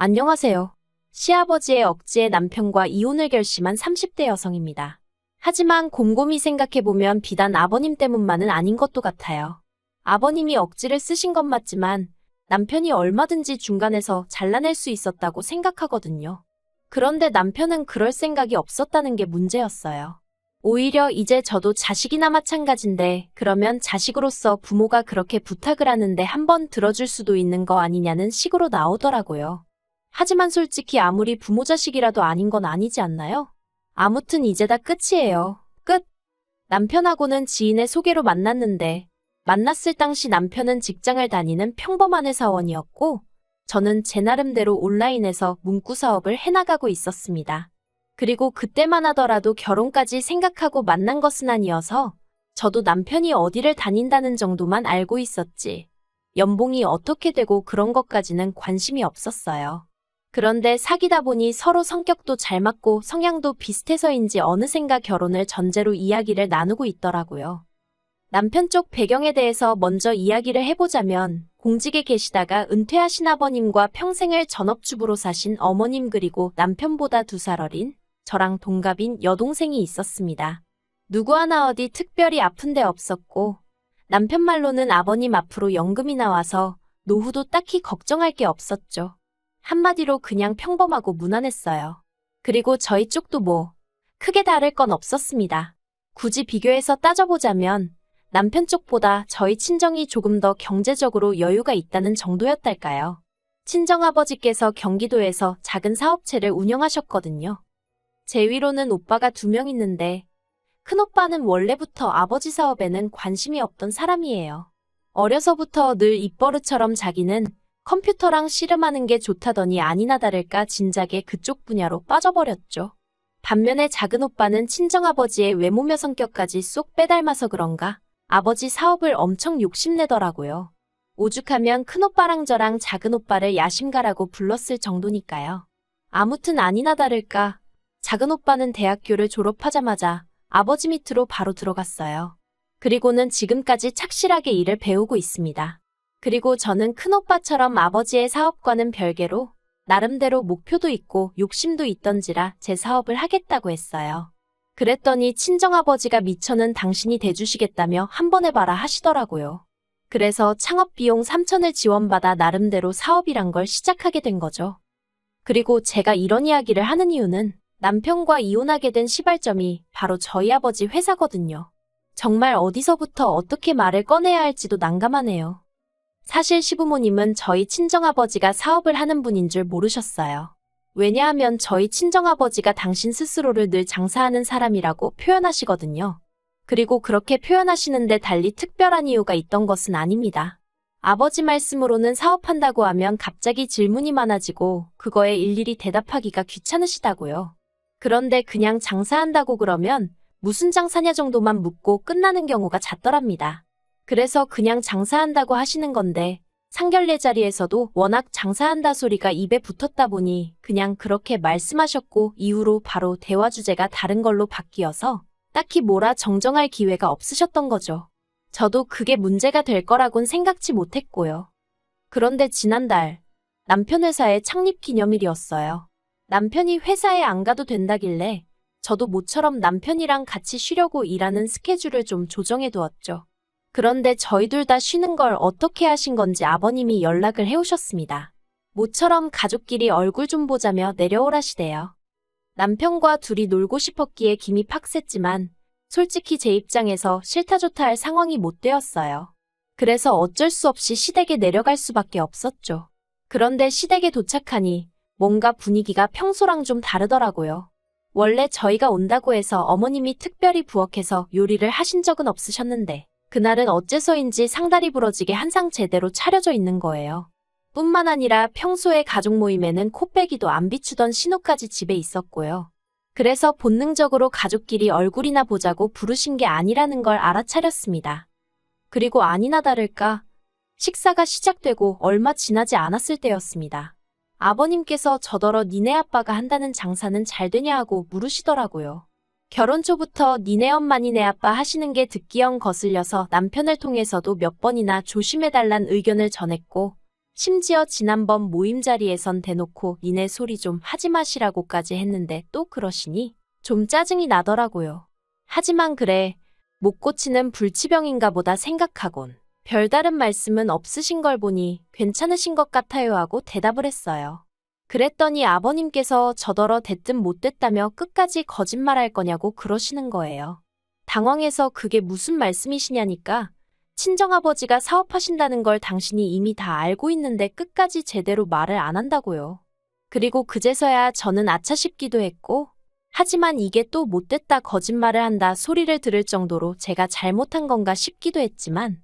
안녕하세요. 시아버지의 억지에 남편과 이혼을 결심한 30대 여성입니다. 하지만 곰곰이 생각해보면 비단 아버님 때문만은 아닌 것도 같아요. 아버님이 억지를 쓰신 건 맞지만 남편이 얼마든지 중간에서 잘라낼 수 있었다고 생각하거든요. 그런데 남편은 그럴 생각이 없었다는 게 문제였어요. 오히려 이제 저도 자식이나 마찬가지인데 그러면 자식으로서 부모가 그렇게 부탁을 하는데 한번 들어줄 수도 있는 거 아니냐는 식으로 나오더라고요. 하지만 솔직히 아무리 부모 자식이라도 아닌 건 아니지 않나요? 아무튼 이제 다 끝이에요. 끝. 남편하고는 지인의 소개로 만났는데 만났을 당시 남편은 직장을 다니는 평범한 회사원이었고 저는 제 나름대로 온라인에서 문구 사업을 해나가고 있었습니다. 그리고 그때만 하더라도 결혼까지 생각하고 만난 것은 아니어서 저도 남편이 어디를 다닌다는 정도만 알고 있었지. 연봉이 어떻게 되고 그런 것까지는 관심이 없었어요. 그런데 사귀다 보니 서로 성격도 잘 맞고 성향도 비슷해서인지 어느샌가 결혼을 전제로 이야기를 나누고 있더라고요. 남편 쪽 배경에 대해서 먼저 이야기를 해보자면 공직에 계시다가 은퇴하신 아버님과 평생을 전업주부로 사신 어머님 그리고 남편보다 2살 어린 저랑 동갑인 여동생이 있었습니다. 누구 하나 어디 특별히 아픈 데 없었고 남편 말로는 아버님 앞으로 연금이 나와서 노후도 딱히 걱정할 게 없었죠. 한마디로 그냥 평범하고 무난했어요. 그리고 저희 쪽도 뭐 크게 다를 건 없었습니다. 굳이 비교해서 따져보자면 남편 쪽보다 저희 친정이 조금 더 경제적으로 여유가 있다는 정도였달까요. 친정아버지께서 경기도에서 작은 사업체를 운영하셨거든요. 제 위로는 오빠가 2명 있는데 큰오빠는 원래부터 아버지 사업에는 관심이 없던 사람이에요. 어려서부터 늘 입버릇처럼 자기는 컴퓨터랑 씨름하는 게 좋다더니 아니나 다를까 진작에 그쪽 분야로 빠져버렸죠. 반면에 작은 오빠는 친정아버지의 외모며 성격까지 쏙 빼닮아서 그런가 아버지 사업을 엄청 욕심내더라고요. 오죽하면 큰오빠랑 저랑 작은 오빠를 야심가라고 불렀을 정도니까요. 아무튼 아니나 다를까 작은 오빠는 대학교를 졸업하자마자 아버지 밑으로 바로 들어갔어요. 그리고는 지금까지 착실하게 일을 배우고 있습니다. 그리고 저는 큰오빠처럼 아버지의 사업과는 별개로 나름대로 목표도 있고 욕심도 있던지라 제 사업을 하겠다고 했어요. 그랬더니 친정아버지가 미처는 당신이 대주시겠다며 한번 해봐라 하시더라고요. 그래서 창업비용 3천을 지원받아 나름대로 사업이란 걸 시작하게 된 거죠. 그리고 제가 이런 이야기를 하는 이유는 남편과 이혼하게 된 시발점이 바로 저희 아버지 회사거든요. 정말 어디서부터 어떻게 말을 꺼내야 할지도 난감하네요. 사실 시부모님은 저희 친정아버지가 사업을 하는 분인 줄 모르셨어요. 왜냐하면 저희 친정아버지가 당신 스스로를 늘 장사하는 사람이라고 표현하시거든요. 그리고 그렇게 표현하시는데 달리 특별한 이유가 있던 것은 아닙니다. 아버지 말씀으로는 사업한다고 하면 갑자기 질문이 많아지고 그거에 일일이 대답하기가 귀찮으시다고요. 그런데 그냥 장사한다고 그러면 무슨 장사냐 정도만 묻고 끝나는 경우가 잦더랍니다. 그래서 그냥 장사한다고 하시는 건데 상견례 자리에서도 워낙 장사한다 소리가 입에 붙었다 보니 그냥 그렇게 말씀하셨고 이후로 바로 대화 주제가 다른 걸로 바뀌어서 딱히 뭐라 정정할 기회가 없으셨던 거죠. 저도 그게 문제가 될 거라곤 생각지 못했고요. 그런데 지난달 남편 회사의 창립 기념일이었어요. 남편이 회사에 안 가도 된다길래 저도 모처럼 남편이랑 같이 쉬려고 일하는 스케줄을 좀 조정해 두었죠. 그런데 저희 둘 다 쉬는 걸 어떻게 하신 건지 아버님이 연락을 해오셨습니다. 모처럼 가족끼리 얼굴 좀 보자며 내려오라시대요. 남편과 둘이 놀고 싶었기에 김이 팍셌지만 솔직히 제 입장에서 싫다 좋다 할 상황이 못 되었어요. 그래서 어쩔 수 없이 시댁에 내려갈 수밖에 없었죠. 그런데 시댁에 도착하니 뭔가 분위기가 평소랑 좀 다르더라고요. 원래 저희가 온다고 해서 어머님이 특별히 부엌에서 요리를 하신 적은 없으셨는데 그날은 어째서인지 상다리 부러지게 한상 제대로 차려져 있는 거예요. 뿐만 아니라 평소에 가족 모임에는 코빼기도 안 비추던 신우까지 집에 있었고요. 그래서 본능적으로 가족끼리 얼굴이나 보자고 부르신 게 아니라는 걸 알아차렸습니다. 그리고 아니나 다를까 식사가 시작되고 얼마 지나지 않았을 때였습니다. 아버님께서 저더러 니네 아빠가 한다는 장사는 잘 되냐 하고 물으시더라고요. 결혼 초부터 니네 엄마 니네 아빠 하시는 게 듣기영 거슬려서 남편을 통해서도 몇 번이나 조심해달란 의견을 전했고 심지어 지난번 모임 자리에선 대놓고 니네 소리 좀 하지 마시라고까지 했는데 또 그러시니 좀 짜증이 나더라고요. 하지만 그래, 못 고치는 불치병인가 보다 생각하곤 별다른 말씀은 없으신 걸 보니 괜찮으신 것 같아요 하고 대답을 했어요. 그랬더니 아버님께서 저더러 됐든 못 됐다며 끝까지 거짓말할 거냐고 그러시는 거예요. 당황해서 그게 무슨 말씀이시냐니까 친정아버지가 사업하신다는 걸 당신이 이미 다 알고 있는데 끝까지 제대로 말을 안 한다고요. 그리고 그제서야 저는 아차 싶기도 했고 하지만 이게 또 못됐다 거짓말을 한다 소리를 들을 정도로 제가 잘못한 건가 싶기도 했지만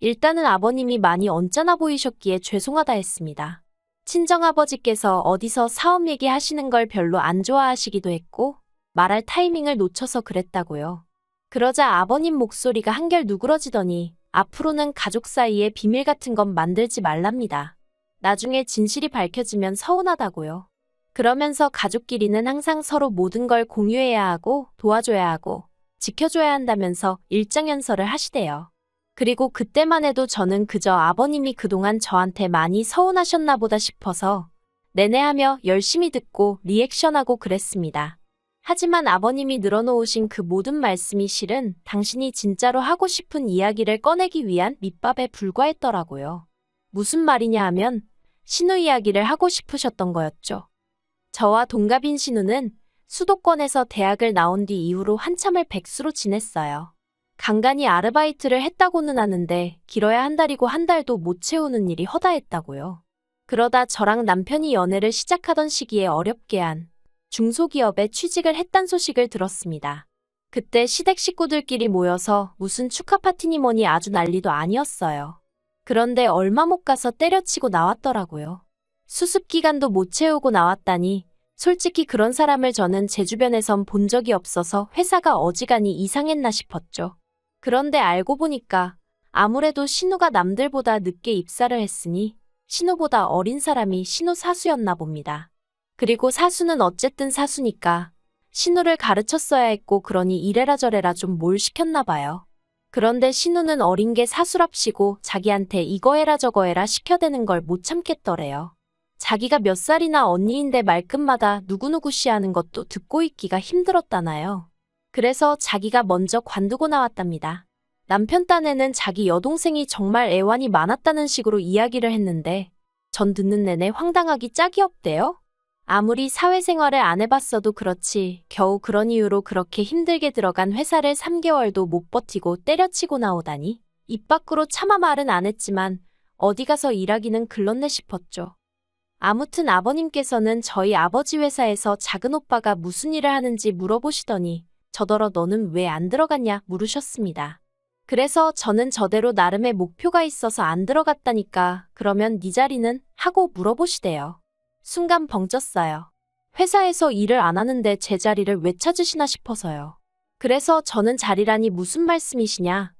일단은 아버님이 많이 언짢아 보이셨기에 죄송하다 했습니다. 친정아버지께서 어디서 사업 얘기하시는 걸 별로 안 좋아하시기도 했고 말할 타이밍을 놓쳐서 그랬다고요. 그러자 아버님 목소리가 한결 누그러지더니 앞으로는 가족 사이에 비밀 같은 건 만들지 말랍니다. 나중에 진실이 밝혀지면 서운하다고요. 그러면서 가족끼리는 항상 서로 모든 걸 공유해야 하고 도와줘야 하고 지켜줘야 한다면서 일장연설을 하시대요. 그리고 그때만 해도 저는 그저 아버님이 그동안 저한테 많이 서운하셨나 보다 싶어서 내내 하며 열심히 듣고 리액션하고 그랬습니다. 하지만 아버님이 늘어놓으신 그 모든 말씀이 실은 당신이 진짜로 하고 싶은 이야기를 꺼내기 위한 밑밥에 불과했더라고요. 무슨 말이냐 하면 신우 이야기를 하고 싶으셨던 거였죠. 저와 동갑인 신우는 수도권에서 대학을 나온 뒤 이후로 한참을 백수로 지냈어요. 간간히 아르바이트를 했다고는 하는데 길어야 한 달이고 한 달도 못 채우는 일이 허다했다고요. 그러다 저랑 남편이 연애를 시작하던 시기에 어렵게 한 중소기업에 취직을 했단 소식을 들었습니다. 그때 시댁 식구들끼리 모여서 무슨 축하 파티니 뭐니 아주 난리도 아니었어요. 그런데 얼마 못 가서 때려치고 나왔더라고요. 수습기간도 못 채우고 나왔다니 솔직히 그런 사람을 저는 제 주변에선 본 적이 없어서 회사가 어지간히 이상했나 싶었죠. 그런데 알고 보니까 아무래도 신우가 남들보다 늦게 입사를 했으니 신우보다 어린 사람이 신우 사수였나 봅니다. 그리고 사수는 어쨌든 사수니까 신우를 가르쳤어야 했고 그러니 이래라 저래라 좀 뭘 시켰나 봐요. 그런데 신우는 어린 게 사수랍시고 자기한테 이거 해라 저거 해라 시켜대는 걸 못 참겠더래요. 자기가 몇 살이나 언니인데 말끝마다 누구누구 씨 하는 것도 듣고 있기가 힘들었다나요. 그래서 자기가 먼저 관두고 나왔답니다. 남편 딴에는 자기 여동생이 정말 애완이 많았다는 식으로 이야기를 했는데 전 듣는 내내 황당하기 짝이 없대요. 아무리 사회생활을 안 해봤어도 그렇지 겨우 그런 이유로 그렇게 힘들게 들어간 회사를 3개월도 못 버티고 때려치고 나오다니 입 밖으로 차마 말은 안 했지만 어디 가서 일하기는 글렀네 싶었죠. 아무튼 아버님께서는 저희 아버지 회사에서 작은 오빠가 무슨 일을 하는지 물어보시더니 저더러 너는 왜 안 들어갔냐 물으셨습니다. 그래서 저는 저대로 나름의 목표가 있어서 안 들어갔다니까 그러면 네 자리는? 하고 물어보시대요. 순간 벙쪘어요. 회사에서 일을 안 하는데 제 자리를 왜 찾으시나 싶어서요. 그래서 저는 자리라니 무슨 말씀이시냐.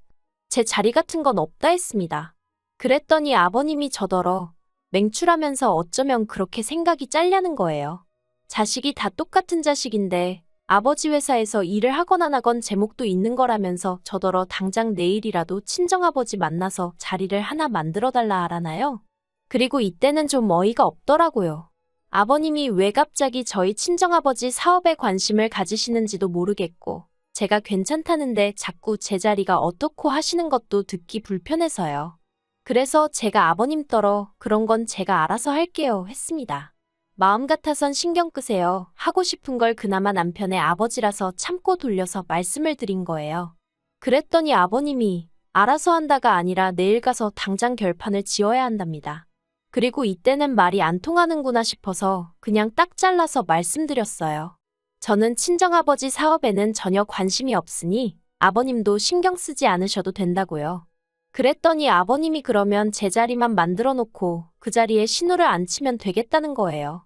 제 자리 같은 건 없다 했습니다. 그랬더니 아버님이 저더러 맹출하면서 어쩌면 그렇게 생각이 짤려는 거예요. 자식이 다 똑같은 자식인데 아버지 회사에서 일을 하거나 나건 제목도 있는 거라면서 저더러 당장 내일이라도 친정아버지 만나서 자리를 하나 만들어달라 하라나요? 그리고 이때는 좀 어이가 없더라고요. 아버님이 왜 갑자기 저희 친정아버지 사업에 관심을 가지시는지도 모르겠고 제가 괜찮다는데 자꾸 제 자리가 어떻고 하시는 것도 듣기 불편해서요. 그래서 제가 아버님 떨어 그런 건 제가 알아서 할게요 했습니다. 마음 같아선 신경 끄세요. 하고 싶은 걸 그나마 남편의 아버지라서 참고 돌려서 말씀을 드린 거예요. 그랬더니 아버님이 알아서 한다가 아니라 내일 가서 당장 결판을 지어야 한답니다. 그리고 이때는 말이 안 통하는구나 싶어서 그냥 딱 잘라서 말씀드렸어요. 저는 친정아버지 사업에는 전혀 관심이 없으니 아버님도 신경 쓰지 않으셔도 된다고요. 그랬더니 아버님이 그러면 제 자리만 만들어 놓고 그 자리에 신우를 앉히면 되겠다는 거예요.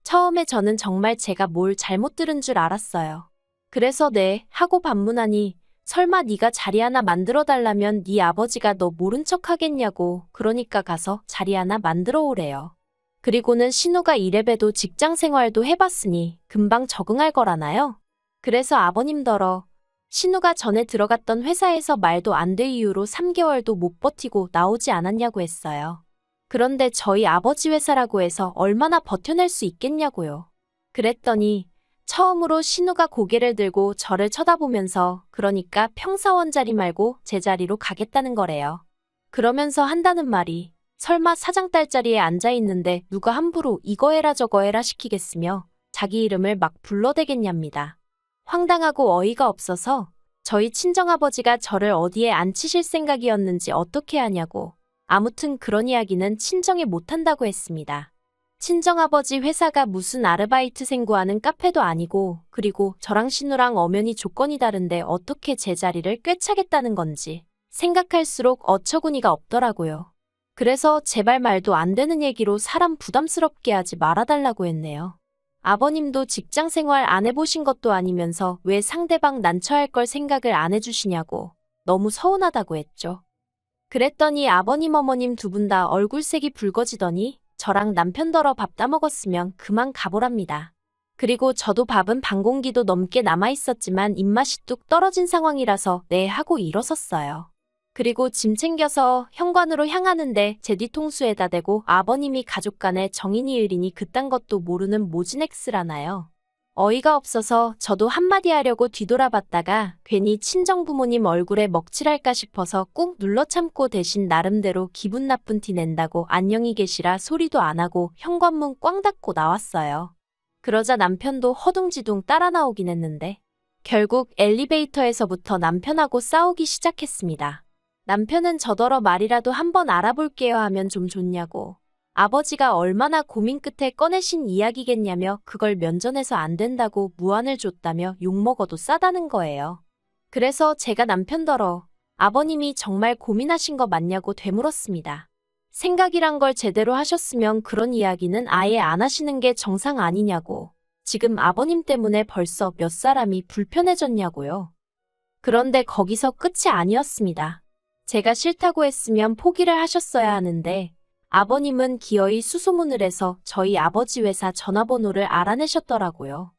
처음에 저는 정말 제가 뭘 잘못 들은 줄 알았어요. 그래서 네 하고 반문하니 설마 네가 자리 하나 만들어 달라면 네 아버지가 너 모른 척 하겠냐고 그러니까 가서 자리 하나 만들어 오래요. 그리고는 신우가 이래봬도 직장 생활도 해봤으니 금방 적응할 거라나요? 그래서 아버님더러 신우가 전에 들어갔던 회사에서 말도 안 될 이유로 3개월도 못 버티고 나오지 않았냐고 했어요. 그런데 저희 아버지 회사라고 해서 얼마나 버텨낼 수 있겠냐고요. 그랬더니 처음으로 신우가 고개를 들고 저를 쳐다보면서 그러니까 평사원 자리 말고 제 자리로 가겠다는 거래요. 그러면서 한다는 말이 설마 사장 딸 자리에 앉아 있는데 누가 함부로 이거 해라 저거 해라 시키겠으며 자기 이름을 막 불러대겠냐입니다. 황당하고 어이가 없어서 저희 친정아버지가 저를 어디에 앉히실 생각이었는지 어떻게 하냐고 아무튼 그런 이야기는 친정에 못한다고 했습니다. 친정아버지 회사가 무슨 아르바이트생 구하는 카페도 아니고 그리고 저랑 신우랑 엄연히 조건이 다른데 어떻게 제 자리를 꿰차겠다는 건지 생각할수록 어처구니가 없더라고요. 그래서 제발 말도 안 되는 얘기로 사람 부담스럽게 하지 말아달라고 했네요. 아버님도 직장 생활 안 해보신 것도 아니면서 왜 상대방 난처할 걸 생각을 안 해주시냐고 너무 서운하다고 했죠. 그랬더니 아버님 어머님 두 분 다 얼굴색이 붉어지더니 저랑 남편더러 밥 따먹었으면 그만 가보랍니다. 그리고 저도 밥은 반 공기도 넘게 남아있었지만 입맛이 뚝 떨어진 상황이라서 네 하고 일어섰어요. 그리고 짐 챙겨서 현관으로 향하는데 제 뒤통수에다 대고 아버님이 가족 간에 정인이 을이니 그딴 것도 모르는 모진엑스라나요. 어이가 없어서 저도 한마디 하려고 뒤돌아봤다가 괜히 친정부모님 얼굴에 먹칠할까 싶어서 꾹 눌러 참고 대신 나름대로 기분 나쁜 티 낸다고 안녕히 계시라 소리도 안 하고 현관문 꽝 닫고 나왔어요. 그러자 남편도 허둥지둥 따라 나오긴 했는데 결국 엘리베이터에서부터 남편하고 싸우기 시작했습니다. 남편은 저더러 말이라도 한번 알아볼게요 하면 좀 좋냐고. 아버지가 얼마나 고민 끝에 꺼내신 이야기겠냐며 그걸 면전에서 안 된다고 무안을 줬다며 욕먹어도 싸다는 거예요. 그래서 제가 남편더러 아버님이 정말 고민하신 거 맞냐고 되물었습니다. 생각이란 걸 제대로 하셨으면 그런 이야기는 아예 안 하시는 게 정상 아니냐고. 지금 아버님 때문에 벌써 몇 사람이 불편해졌냐고요. 그런데 거기서 끝이 아니었습니다. 제가 싫다고 했으면 포기를 하셨어야 하는데 아버님은 기어이 수소문을 해서 저희 아버지 회사 전화번호를 알아내셨더라고요.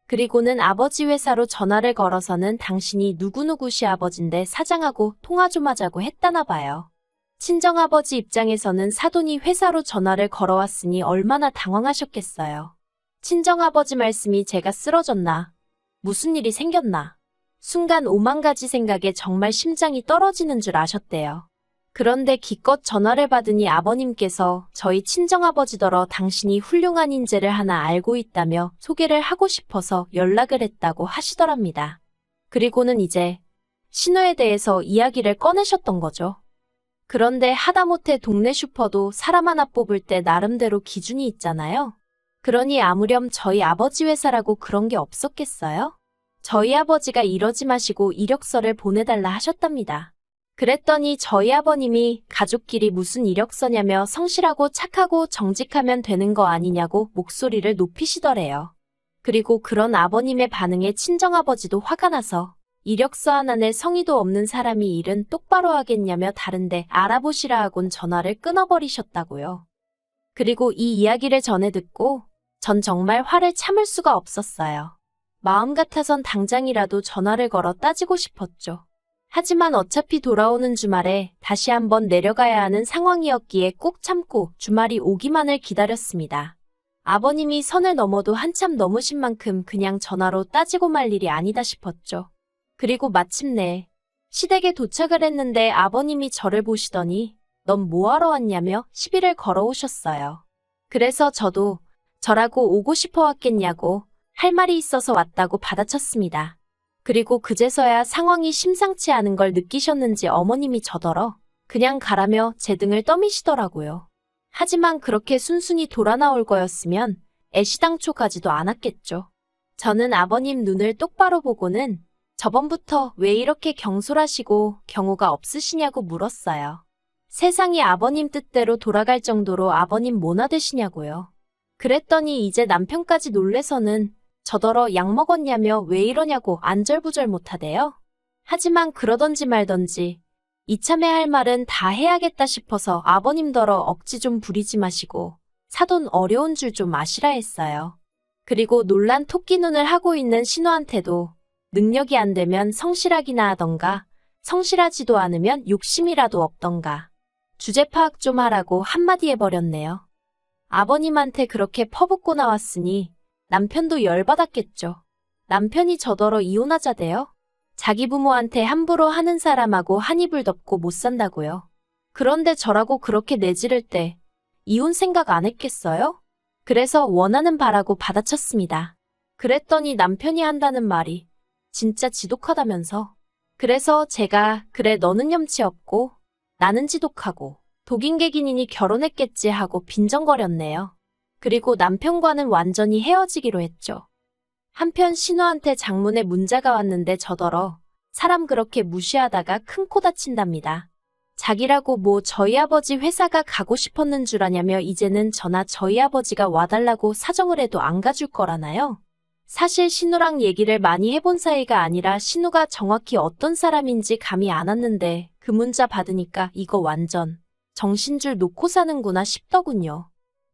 그리고는 아버지 회사로 전화를 걸어서는 당신이 누구누구 시아버지인데 사장하고 통화 좀 하자고 했다나 봐요. 친정아버지 입장에서는 사돈이 회사로 전화를 걸어왔으니 얼마나 당황하셨겠어요. 친정아버지 말씀이 제가 쓰러졌나? 무슨 일이 생겼나? 순간 오만 가지 생각에 정말 심장이 떨어지는 줄 아셨대요. 그런데 기껏 전화를 받으니 아버님께서 저희 친정아버지더러 당신이 훌륭한 인재를 하나 알고 있다며 소개를 하고 싶어서 연락을 했다고 하시더랍니다. 그리고는 이제 신우에 대해서 이야기를 꺼내셨던 거죠. 그런데 하다못해 동네 슈퍼도 사람 하나 뽑을 때 나름대로 기준이 있잖아요. 그러니 아무렴 저희 아버지 회사라고 그런 게 없었겠어요? 저희 아버지가 이러지 마시고 이력서를 보내달라 하셨답니다. 그랬더니 저희 아버님이 가족끼리 무슨 이력서냐며 성실하고 착하고 정직하면 되는 거 아니냐고 목소리를 높이시더래요. 그리고 그런 아버님의 반응에 친정아버지도 화가 나서 이력서 하나 낼 성의도 없는 사람이 일은 똑바로 하겠냐며 다른데 알아보시라 하곤 전화를 끊어버리셨다고요. 그리고 이 이야기를 전해 듣고 전 정말 화를 참을 수가 없었어요. 마음 같아선 당장이라도 전화를 걸어 따지고 싶었죠. 하지만 어차피 돌아오는 주말에 다시 한번 내려가야 하는 상황이었기에 꾹 참고 주말이 오기만을 기다렸습니다. 아버님이 선을 넘어도 한참 넘으신 만큼 그냥 전화로 따지고 말 일이 아니다 싶었죠. 그리고 마침내 시댁에 도착을 했는데 아버님이 저를 보시더니 넌 뭐하러 왔냐며 시비를 걸어오셨어요. 그래서 저도 저라고 오고 싶어 왔겠냐고 할 말이 있어서 왔다고 받아쳤습니다. 그리고 그제서야 상황이 심상치 않은 걸 느끼셨는지 어머님이 저더러 그냥 가라며 제 등을 떠미시더라고요. 하지만 그렇게 순순히 돌아 나올 거였으면 애시당초 가지도 않았겠죠. 저는 아버님 눈을 똑바로 보고는 저번부터 왜 이렇게 경솔하시고 경우가 없으시냐고 물었어요. 세상이 아버님 뜻대로 돌아갈 정도로 아버님 뭐나 되시냐고요. 그랬더니 이제 남편까지 놀래서는 저더러 약 먹었냐며 왜 이러냐고 안절부절 못하대요. 하지만 그러던지 말던지 이참에 할 말은 다 해야겠다 싶어서 아버님더러 억지 좀 부리지 마시고 사돈 어려운 줄 좀 아시라 했어요. 그리고 놀란 토끼 눈을 하고 있는 신우한테도 능력이 안 되면 성실하기나 하던가 성실하지도 않으면 욕심이라도 없던가 주제 파악 좀 하라고 한마디 해버렸네요. 아버님한테 그렇게 퍼붓고 나왔으니 남편도 열받았겠죠. 남편이 저더러 이혼하자대요? 자기 부모한테 함부로 하는 사람하고 한 이불 덮고 못 산다고요. 그런데 저라고 그렇게 내지를 때 이혼 생각 안 했겠어요? 그래서 원하는 바라고 받아쳤습니다. 그랬더니 남편이 한다는 말이 진짜 지독하다면서. 그래서 제가 그래 너는 염치 없고 나는 지독하고 독인객인이니 결혼했겠지 하고 빈정거렸네요. 그리고 남편과는 완전히 헤어지기로 했죠. 한편 신우한테 장문의 문자가 왔는데 저더러 사람 그렇게 무시하다가 큰 코 다친답니다. 자기라고 뭐 저희 아버지 회사가 가고 싶었는 줄 아냐며 이제는 저나 저희 아버지가 와달라고 사정을 해도 안 가줄 거라나요? 사실 신우랑 얘기를 많이 해본 사이가 아니라 신우가 정확히 어떤 사람인지 감이 안 왔는데 그 문자 받으니까 이거 완전 정신줄 놓고 사는구나 싶더군요.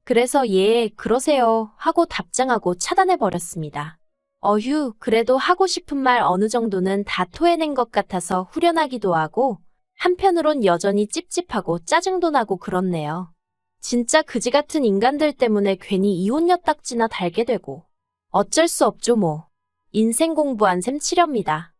그래서 예, 그러세요 하고 답장하고 차단해버렸습니다. 어휴, 그래도 하고 싶은 말 어느 정도는 다 토해낸 것 같아서 후련하기도 하고 한편으론 여전히 찝찝하고 짜증도 나고 그렇네요. 진짜 그지 같은 인간들 때문에 괜히 이혼녀 딱지나 달게 되고 어쩔 수 없죠 뭐. 인생 공부한 셈 치렵니다.